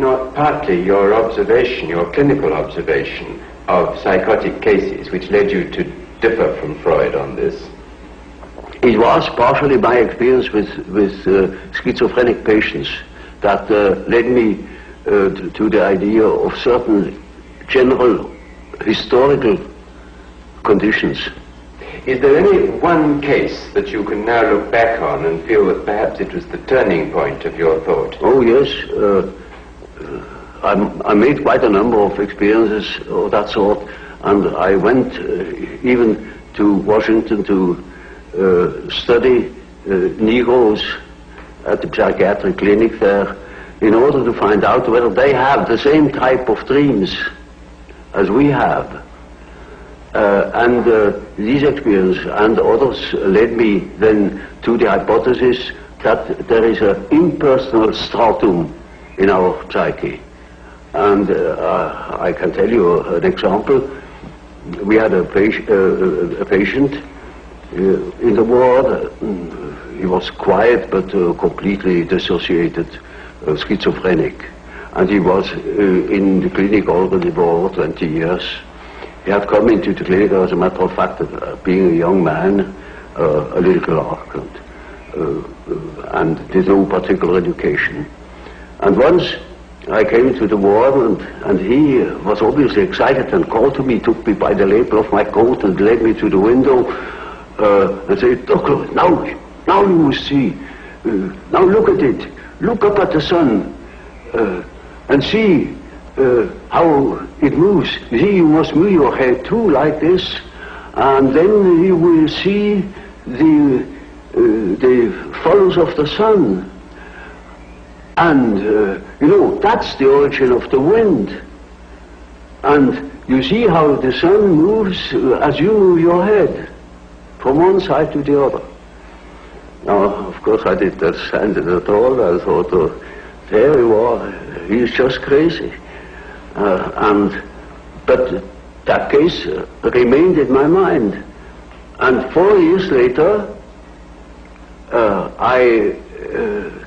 not partly your observation, your clinical observation of psychotic cases, which led you to differ from Freud on this? It was partially my experience with schizophrenic patients that led me to the idea of certain general historical conditions. Is there any one case that you can now look back on and feel that perhaps it was the turning point of your thought? Oh yes, I made quite a number of experiences of that sort, and I went even to Washington to study Negroes at the psychiatric clinic there in order to find out whether they have the same type of dreams as we have. These experiences and others led me then to the hypothesis that there is an impersonal stratum in our psyche. And I can tell you an example. We had a patient in the ward. He was quiet but completely dissociated, schizophrenic. And he was in the clinic already for over 20 years. He had come into the clinic, as a matter of fact, being a young man, a little clerk, and did no particular education. And once I came to the ward, and he was obviously excited and called to me, took me by the lapel of my coat and led me to the window and said, "Doctor, now you will see. Now look at it. Look up at the sun and see how it moves. See, you must move your head too, like this, and then you will see the follows of the sun. And you know, that's the origin of the wind. And you see how the sun moves as you move your head from one side to the other." Now, of course, I didn't understand it at all. I thought, there you are, he's just crazy. But that case remained in my mind. And 4 years later, I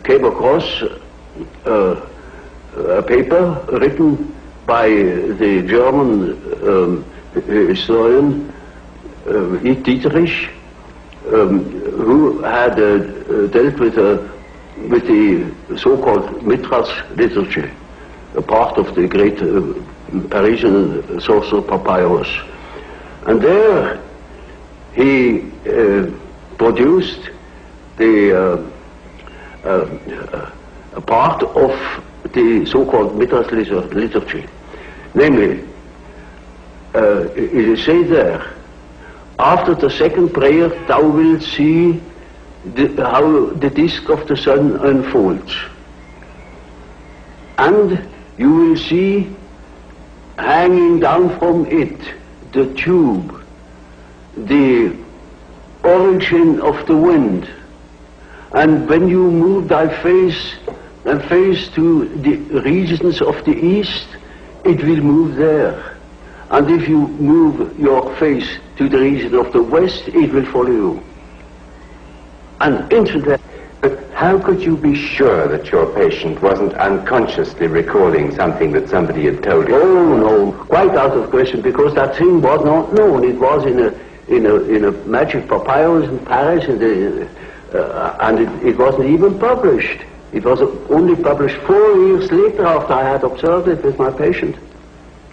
came across a paper written by the German historian Dietrich, who had dealt with the so-called Mithras literature, a part of the great Parisian sorcerer Papyrus. And there he produced a part of the so-called Mithras literature. Namely, it is said there, after the second prayer thou wilt see how the disk of the sun unfolds. And you will see hanging down from it the tube, the origin of the wind. And when you move thy face and face to the regions of the east, it will move there. And if you move your face to the region of the west, it will follow you. And instantly. But how could you be sure that your patient wasn't unconsciously recalling something that somebody had told him? Oh no, quite out of question, because that thing was not known. It was in a magic papyrus in Paris, and it wasn't even published. It was only published 4 years later after I had observed it with my patient.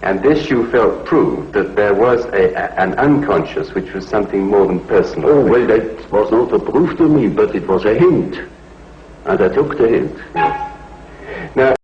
And this you felt proved that there was an unconscious which was something more than personal. Oh, well, that was not a proof to me, but it was a hint. And I took the hint. Now,